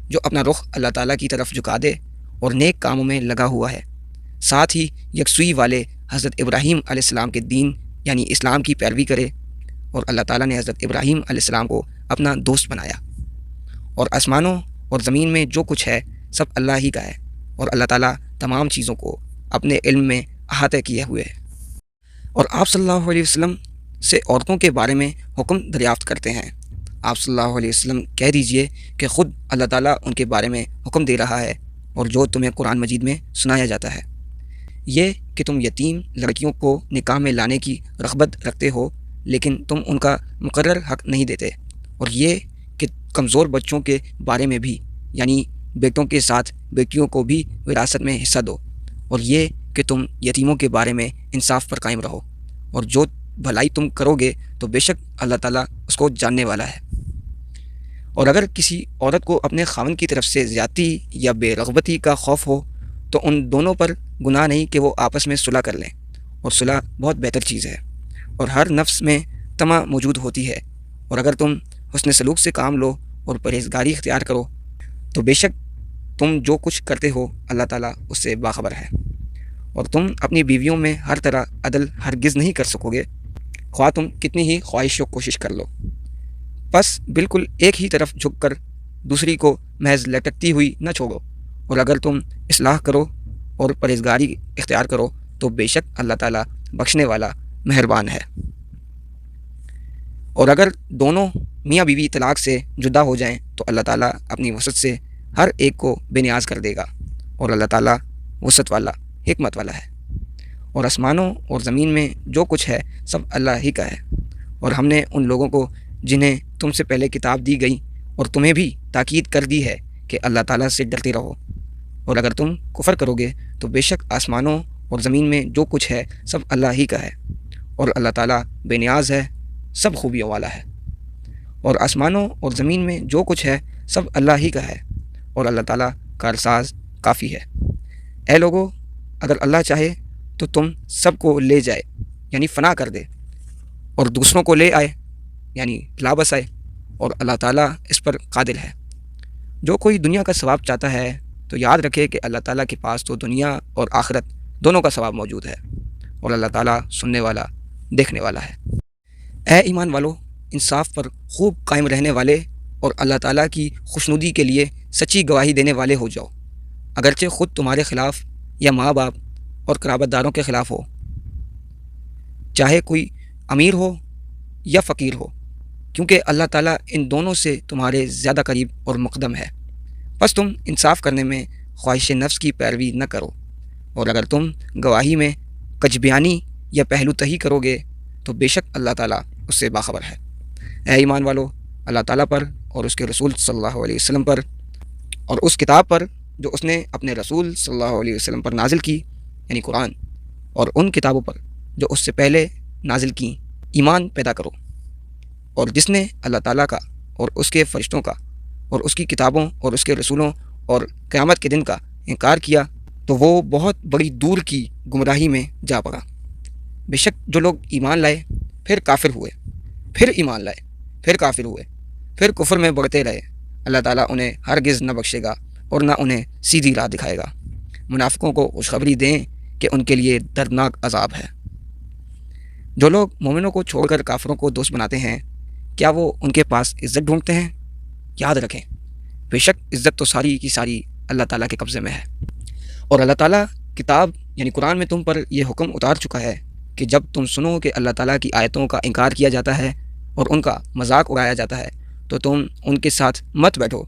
جو اپنا رخ اللہ تعالیٰ کی طرف جھکا دے اور نیک کاموں میں لگا ہوا ہے، ساتھ ہی یکسوئی والے حضرت ابراہیم علیہ السلام کے دین یعنی اسلام کی پیروی کرے۔ اور اللہ تعالیٰ نے حضرت ابراہیم علیہ السلام کو اپنا دوست بنایا، اور آسمانوں اور زمین میں جو کچھ ہے سب اللہ ہی کا ہے، اور اللہ تعالیٰ تمام چیزوں کو اپنے علم میں احاطہ کیے ہوئے ہے۔ اور آپ صلی اللہ علیہ وسلم سے عورتوں کے بارے میں حکم دریافت کرتے ہیں۔ آپ صلی اللہ علیہ وسلم کہہ دیجئے کہ خود اللہ تعالیٰ ان کے بارے میں حکم دے رہا ہے، اور جو تمہیں قرآن مجید میں سنایا جاتا ہے یہ کہ تم یتیم لڑکیوں کو نکاح میں لانے کی رغبت رکھتے ہو لیکن تم ان کا مقرر حق نہیں دیتے، اور یہ کہ کمزور بچوں کے بارے میں بھی یعنی بیٹوں کے ساتھ بیٹیوں کو بھی وراثت میں حصہ دو، اور یہ کہ تم یتیموں کے بارے میں انصاف پر قائم رہو، اور جو بھلائی تم کرو گے تو بے شک اللہ تعالیٰ اس کو جاننے والا ہے۔ اور اگر کسی عورت کو اپنے خاوند کی طرف سے زیادتی یا بے رغبتی کا خوف ہو تو ان دونوں پر گناہ نہیں کہ وہ آپس میں صلح کر لیں، اور صلح بہت بہتر چیز ہے، اور ہر نفس میں طمع موجود ہوتی ہے، اور اگر تم حسن سلوک سے کام لو اور پرہیزگاری اختیار کرو تو بے شک تم جو کچھ کرتے ہو اللہ تعالیٰ اس سے باخبر ہے۔ اور تم اپنی بیویوں میں ہر طرح عدل ہرگز نہیں کر سکو گے، خواہ تم کتنی ہی خواہش و کوشش کر لو۔ بس بالکل ایک ہی طرف جھک کر دوسری کو محض لٹکتی ہوئی نہ چھوڑو، اور اگر تم اصلاح کرو اور پرہیزگاری اختیار کرو تو بے شک اللہ تعالیٰ بخشنے والا مہربان ہے۔ اور اگر دونوں میاں بیوی طلاق سے جدا ہو جائیں تو اللہ تعالیٰ اپنی وسعت سے ہر ایک کو بے نیاز کر دے گا، اور اللہ تعالیٰ وسعت والا حکمت والا ہے۔ اور آسمانوں اور زمین میں جو کچھ ہے سب اللہ ہی کا ہے، اور ہم نے ان لوگوں کو جنہیں تم سے پہلے کتاب دی گئی اور تمہیں بھی تاکید کر دی ہے کہ اللہ تعالیٰ سے ڈرتے رہو، اور اگر تم کفر کرو گے تو بے شک آسمانوں اور زمین میں جو کچھ ہے سب اللہ ہی کا ہے، اور اللہ تعالیٰ بے نیاز ہے، سب خوبیوں والا ہے۔ اور آسمانوں اور زمین میں جو کچھ ہے سب اللہ ہی کا ہے، اور اللہ تعالیٰ کارساز کافی ہے۔ اے لوگو، اگر اللہ چاہے تو تم سب کو لے جائے یعنی فنا کر دے، اور دوسروں کو لے آئے یعنی لا بسائے، اور اللہ تعالیٰ اس پر قادر ہے۔ جو کوئی دنیا کا ثواب چاہتا ہے تو یاد رکھے کہ اللہ تعالیٰ کے پاس تو دنیا اور آخرت دونوں کا ثواب موجود ہے، اور اللہ تعالیٰ سننے والا دیکھنے والا ہے۔ اے ایمان والو، انصاف پر خوب قائم رہنے والے اور اللہ تعالیٰ کی خوشنودی کے لیے سچی گواہی دینے والے ہو جاؤ، اگرچہ خود تمہارے خلاف یا ماں باپ اور قرابت داروں کے خلاف ہو، چاہے کوئی امیر ہو یا فقیر ہو، کیونکہ اللہ تعالیٰ ان دونوں سے تمہارے زیادہ قریب اور مقدم ہے۔ بس تم انصاف کرنے میں خواہش نفس کی پیروی نہ کرو، اور اگر تم گواہی میں کج بیانی یا پہلو تہی کرو گے تو بے شک اللہ تعالیٰ اس سے باخبر ہے۔ اے ایمان والو، اللہ تعالیٰ پر اور اس کے رسول صلی اللہ علیہ وسلم پر اور اس کتاب پر جو اس نے اپنے رسول صلی اللہ علیہ وسلم پر نازل کی یعنی قرآن، اور ان کتابوں پر جو اس سے پہلے نازل کی ایمان پیدا کرو۔ اور جس نے اللہ تعالیٰ کا اور اس کے فرشتوں کا اور اس کی کتابوں اور اس کے رسولوں اور قیامت کے دن کا انکار کیا تو وہ بہت بڑی دور کی گمراہی میں جا پڑا۔ بے شک جو لوگ ایمان لائے پھر کافر ہوئے، پھر ایمان لائے پھر کافر ہوئے، پھر کفر میں بڑھتے رہے، اللہ تعالیٰ انہیں ہرگز نہ بخشے گا اور نہ انہیں سیدھی راہ دکھائے گا۔ منافقوں کو خوشخبری دیں کہ ان کے لیے دردناک عذاب ہے۔ جو لوگ مومنوں کو چھوڑ کر کافروں کو دوست بناتے ہیں، کیا وہ ان کے پاس عزت ڈھونڈتے ہیں؟ یاد رکھیں، بے شک عزت تو ساری کی ساری اللہ تعالیٰ کے قبضے میں ہے۔ اور اللہ تعالیٰ کتاب یعنی قرآن میں تم پر یہ حکم اتار چکا ہے کہ جب تم سنو کہ اللہ تعالیٰ کی آیتوں کا انکار کیا جاتا ہے اور ان کا مذاق اڑایا جاتا ہے تو تم ان کے ساتھ مت بیٹھو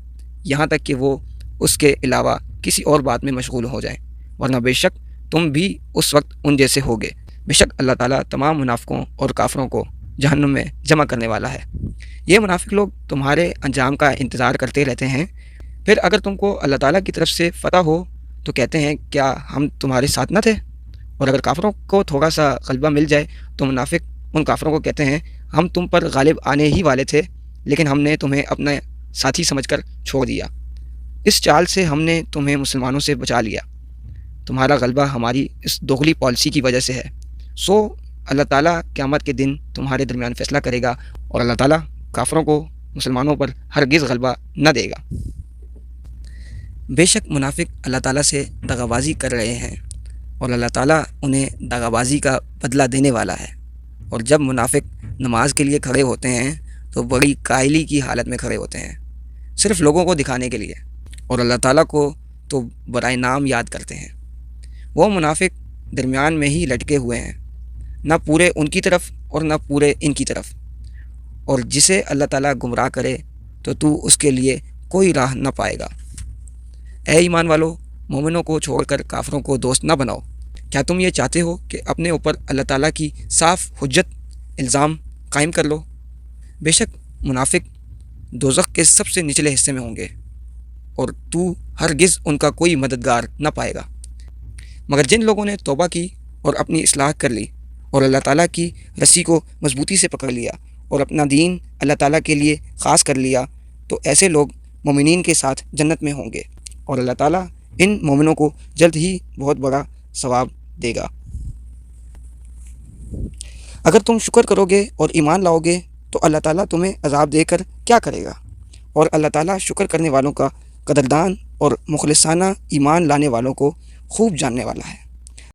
یہاں تک کہ وہ اس کے علاوہ کسی اور بات میں مشغول ہو جائیں، ورنہ بے شک تم بھی اس وقت ان جیسے ہوگے۔ بے شک اللہ تعالیٰ تمام منافقوں اور کافروں کو جہنم میں جمع کرنے والا ہے۔ یہ منافق لوگ تمہارے انجام کا انتظار کرتے رہتے ہیں، پھر اگر تم کو اللہ تعالیٰ کی طرف سے فتح ہو تو کہتے ہیں کیا ہم تمہارے ساتھ نہ تھے؟ اور اگر کافروں کو تھوڑا سا غلبہ مل جائے تو منافق ان کافروں کو کہتے ہیں ہم تم پر غالب آنے ہی والے تھے، لیکن ہم نے تمہیں اپنا ساتھی سمجھ کر چھوڑ دیا۔ اس چال سے ہم نے تمہیں مسلمانوں سے بچا لیا، تمہارا غلبہ ہماری اس دوغلی پالیسی کی وجہ سے ہے۔ سو اللہ تعالیٰ قیامت کے دن تمہارے درمیان فیصلہ کرے گا، اور اللہ تعالیٰ کافروں کو مسلمانوں پر ہرگز غلبہ نہ دے گا۔ بے شک منافق اللہ تعالیٰ سے دغابازی کر رہے ہیں، اور اللہ تعالیٰ انہیں دغابازی کا بدلہ دینے والا ہے۔ اور جب منافق نماز کے لیے کھڑے ہوتے ہیں تو بڑی کائلی کی حالت میں کھڑے ہوتے ہیں، صرف لوگوں کو دکھانے کے لیے، اور اللہ تعالیٰ کو تو برائے نام یاد کرتے ہیں۔ وہ منافق درمیان میں ہی لٹکے ہوئے ہیں، نہ پورے ان کی طرف اور نہ پورے ان کی طرف، اور جسے اللہ تعالیٰ گمراہ کرے تو اس کے لیے کوئی راہ نہ پائے گا۔ اے ایمان والو، مومنوں کو چھوڑ کر کافروں کو دوست نہ بناؤ۔ کیا تم یہ چاہتے ہو کہ اپنے اوپر اللہ تعالیٰ کی صاف حجت الزام قائم کر لو؟ بے شک منافق دوزخ کے سب سے نچلے حصے میں ہوں گے، اور تو ہرگز ان کا کوئی مددگار نہ پائے گا۔ مگر جن لوگوں نے توبہ کی اور اپنی اصلاح کر لی اور اللہ تعالیٰ کی رسی کو مضبوطی سے پکڑ لیا اور اپنا دین اللہ تعالیٰ کے لیے خاص کر لیا، تو ایسے لوگ مومنین کے ساتھ جنت میں ہوں گے اور اللہ تعالیٰ ان مومنوں کو جلد ہی بہت بڑا ثواب دے گا۔ اگر تم شکر کرو گے اور ایمان لاؤ گے تو اللہ تعالیٰ تمہیں عذاب دے کر کیا کرے گا، اور اللہ تعالیٰ شکر کرنے والوں کا قدردان اور مخلصانہ ایمان لانے والوں کو خوب جاننے والا ہے۔